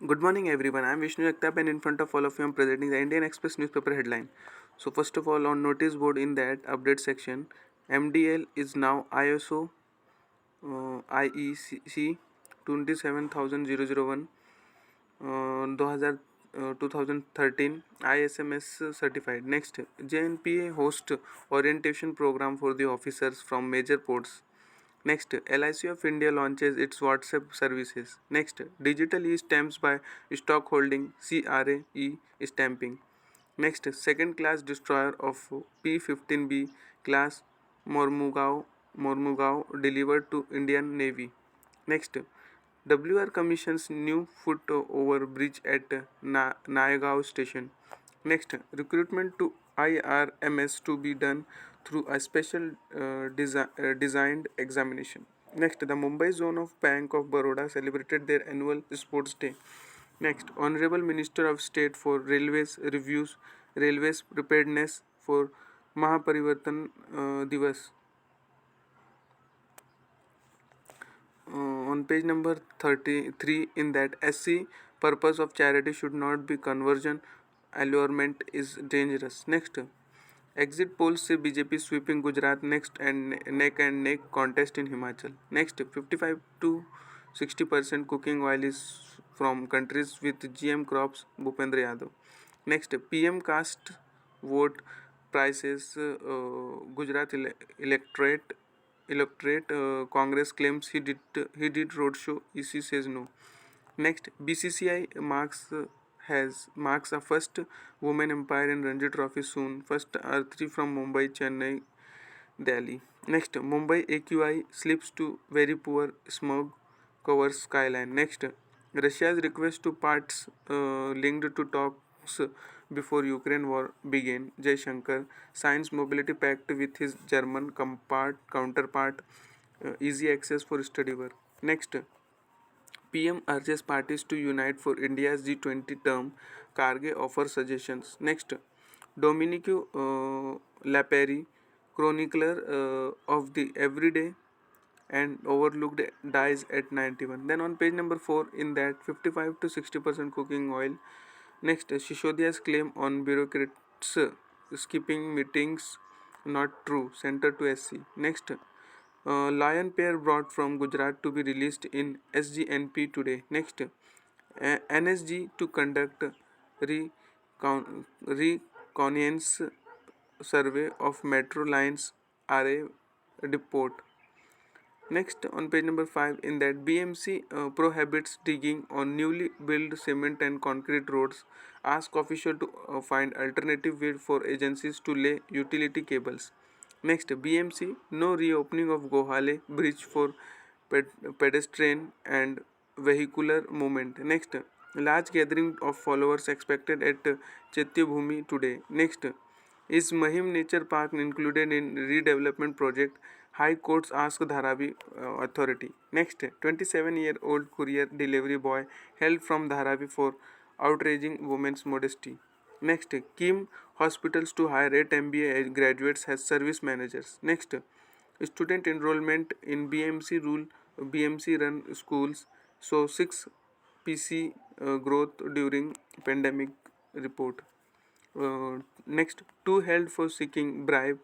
Good morning, everyone. I'm Vishnu Jagtap, and in front of all of you, I'm presenting the Indian Express newspaper headline. So, first of all, on notice board in that update section, MDL is now ISO IEC 27001 2000, 2013 ISMS certified. Next, JNPA host orientation program for the officers from major ports. Next, LIC of India launches its WhatsApp services. Next, digital e-stamps by stock holding CRA e-stamping. Next, second class destroyer of P-15B class Mormugao delivered to Indian Navy. Next, WR commissions new foot over bridge at Nayagaon station. Next, recruitment to IRMS to be done through a special designed examination. Next, the Mumbai zone of Bank of Baroda celebrated their annual sports day. Next, Honorable Minister of State for Railways reviews railways preparedness for Mahaparivartan Divas. On page number 33, in that SC purpose of charity should not be conversion, allurement is dangerous. Next, exit polls say BJP sweeping Gujarat. Next, and neck contest in Himachal. Next, 55 to 60% cooking oil is from countries with GM crops. Bhupendra Yadav. Next, PM cast vote prices. Gujarat electorate. Congress claims he did roadshow. EC says no. Next, BCCI marks a first women empire in Ranji Trophy soon. First R3 from Mumbai, Chennai, Delhi. Next, Mumbai AQI slips to very poor smog covers skyline. Next, Russia's request to parts linked to talks before Ukraine war began. Jaishankar signs mobility pact with his German counterpart. Easy access for study work. Next, PM urges parties to unite for India's G20 term. Karge offers suggestions. Next, Dominique Laperi, chronicler of the everyday and overlooked, dies at 91. Then on page number 4, in that 55 to 60% cooking oil. Next, Shishodia's claim on bureaucrats skipping meetings not true. Center to SC. Next, lion pair brought from Gujarat to be released in SGNP today. Next, NSG to conduct reconnaissance survey of metro lines RA report. Next, on page number 5, in that BMC prohibits digging on newly built cement and concrete roads, ask official to find alternative way for agencies to lay utility cables. Next, BMC no reopening of Gohale bridge for pedestrian and vehicular movement. Next, large gathering of followers expected at Bhumi today. Next, is Mahim Nature Park included in redevelopment project? High courts ask Dharavi authority. Next, 27-year-old courier delivery boy held from Dharavi for outraging women's modesty. Next, Kim hospitals to hire 8 MBA graduates as service managers. Next, student enrollment in BMC run schools so 6 PC growth during pandemic report. Next, two held for seeking bribe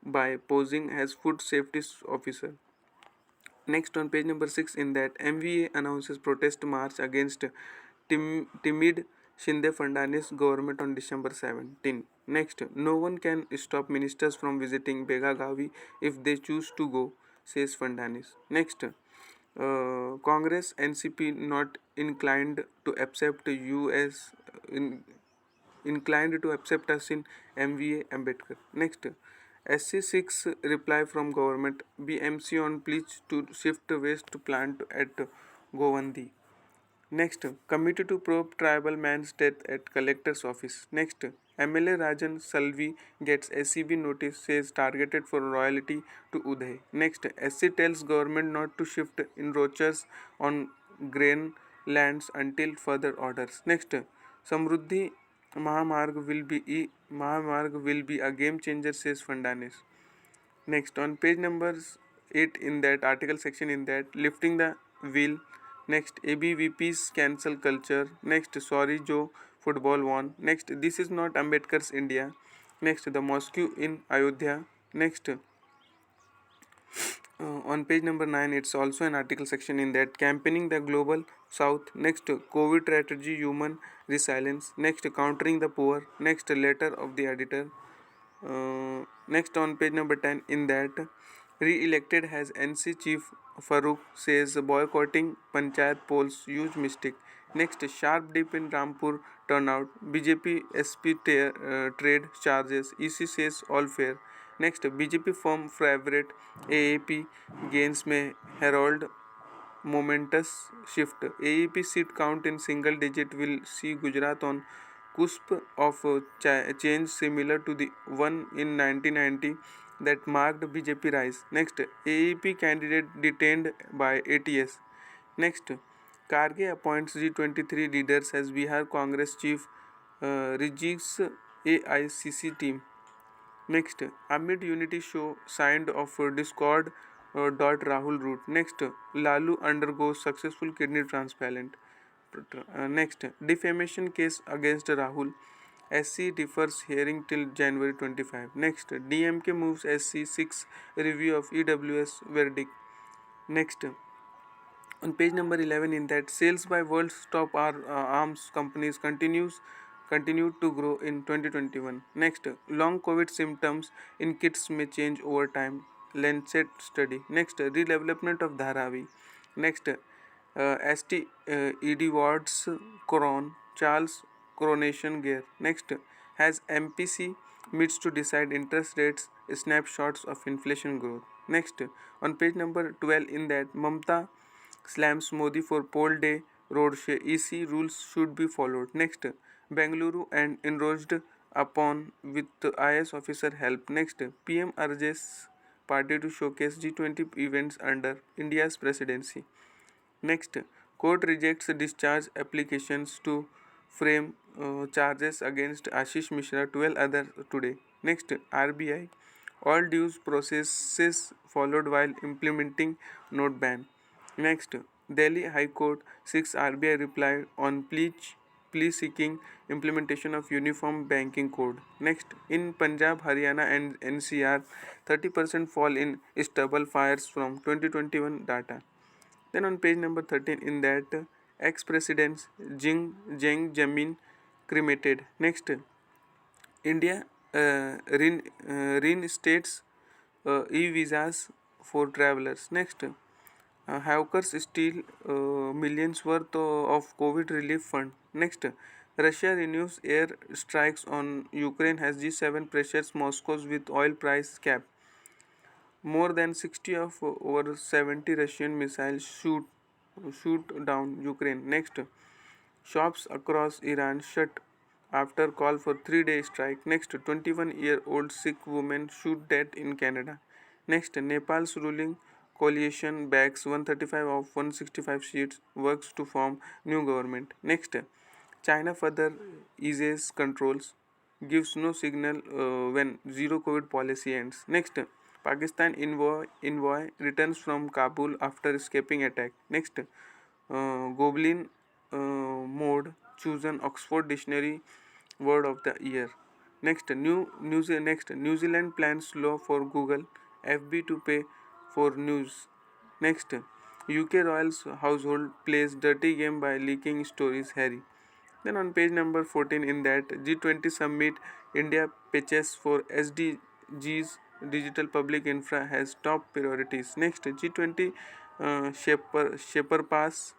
by posing as food safety officer. Next, on page number 6, in that MVA announces protest march against timid Shinde Fernandes government on December 17. Next, no one can stop ministers from visiting Begagavi if they choose to go, says Fernandes. Next, Congress NCP not inclined to accept us in MVA Ambedkar. Next, SC6 reply from government. BMC on pledge to shift waste plant at Govandi. Next, committee to probe tribal man's death at collector's office. Next, MLA Rajan Salvi gets SCB notice says targeted for royalty to Uday. Next, SC tells government not to shift encroachers on grain lands until further orders. Next, Samruddhi Mahamarg will be a game changer, says Fernandes. Next, on page numbers 8, in that article section, in that lifting the wheel, Next, ABVP's cancel culture. Next, sorry Joe, football won. Next, this is not Ambedkar's India. Next, the mosque in Ayodhya. Next, on page number 9, it's also an article section in that campaigning the global south. Next, COVID strategy, human resilience. Next, countering the poor. Next, letter of the editor. Next, on page number 10, in that re-elected has NC chief Farooq says boycotting panchayat polls huge mistake. Next, sharp dip in Rampur turnout. BJP SP trade charges. EC says all fair. Next, BJP firm favorite AAP gains may herald momentous shift. AEP seat count in single digit will see Gujarat on cusp of change similar to the one in 1990 that marked BJP rise. Next, AEP candidate detained by ATS. Next, Karge appoints G23 leaders as Bihar Congress chief, rejigs AICC team. Next, amid unity show signed of Discord dot Rahul route. Next, Lalu undergoes successful kidney transplant. Next, defamation case against Rahul. SC defers hearing till January 25. Next, DMK moves SC 6 review of EWS verdict. Next, on page number 11, in that sales by world's top arms companies continued to grow in 2021. Next, long COVID symptoms in kids may change over time. Lancet study. Next, redevelopment of Dharavi. Next, ST ED Ward's Charles coronation gear. Next, has MPC meets to decide interest rates, snapshots of inflation growth. Next, on page number 12, in that Mamta slams Modi for poll day roadshow. EC rules should be followed. Next, Bengaluru and enraged upon with IS officer help. Next, PM urges party to showcase G20 events under India's presidency. Next, court rejects discharge applications to frame charges against Ashish Mishra, 12 others today. Next, RBI, all dues processes followed while implementing note ban. Next, Delhi High Court 6 RBI replied on plea seeking implementation of Uniform Banking Code. Next, in Punjab, Haryana and NCR, 30% fall in stubble fires from 2021 data. Then on page number 13, in that ex-president Zheng Jamin cremated. Next, India reinstates e-visas for travelers. Next, hackers steal millions worth of COVID relief fund. Next, Russia renews air strikes on Ukraine as G7 pressures Moscow with oil price cap. More than 60 of over 70 Russian missiles shoot down Ukraine. Next, shops across Iran shut after call for 3-day strike. Next, 21-year-old Sikh woman shoot dead in Canada. Next, Nepal's ruling coalition backs 135 of 165 seats, works to form new government. Next, China further eases controls, gives no signal when zero COVID policy ends. Next, Pakistan envoy returns from Kabul after escaping attack. Next, Goblin mode chosen Oxford Dictionary word of the year. Next, New Zealand plans law for Google FB to pay for news. Next, UK Royals household plays dirty game by leaking stories. Harry. Then on page number 14, in that G20 summit, India pitches for SDGs digital public infra has top priorities. Next, G20 Shaper Pass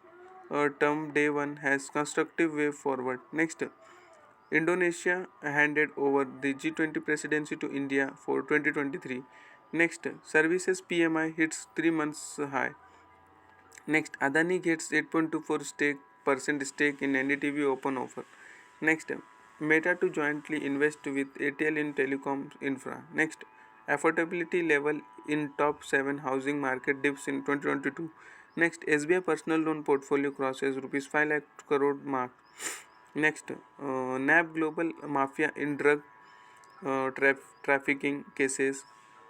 term day 1 has constructive way forward. Next, Indonesia handed over the G20 presidency to India for 2023. Next, services PMI hits 3 months high. Next, Adani gets 8.24% stake in NDTV open offer. Next, Meta to jointly invest with ATL in telecom infra. Next, affordability level in top 7 housing market dips in 2022. Next, SBI personal loan portfolio crosses rupees 5 lakh crore mark. Next, NAB global mafia in drug trafficking cases.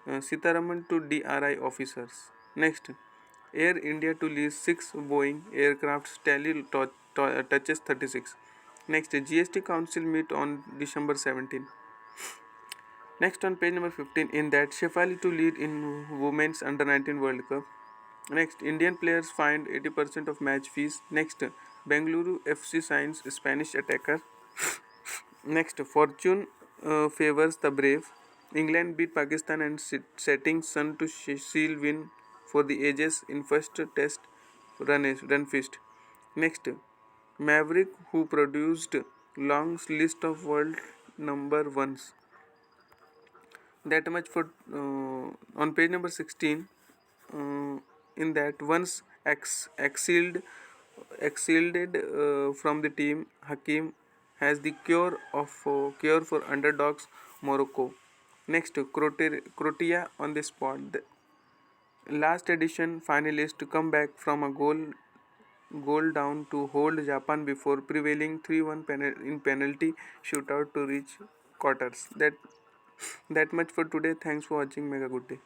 Sitaraman to DRI officers. Next, Air India to lease 6 Boeing aircrafts, tally touches 36. Next, GST Council meet on December 17. Next, on page number 15, in that Shefali to lead in Women's Under 19 World Cup. Next, Indian players fined 80% of match fees. Next, Bengaluru FC signs Spanish attacker. Next, fortune favors the brave. England beat Pakistan and setting sun to seal win for the ages in first test run fist. Next, Maverick who produced long list of world number ones. That much for on page number 16. In that once exiled from the team, Hakim has the cure for underdogs Morocco. Next, Croatia on the spot. The last edition finalists come back from a goal down to hold Japan before prevailing 3-1 in penalty shootout to reach quarters. That much for today. Thanks for watching. Make a good day.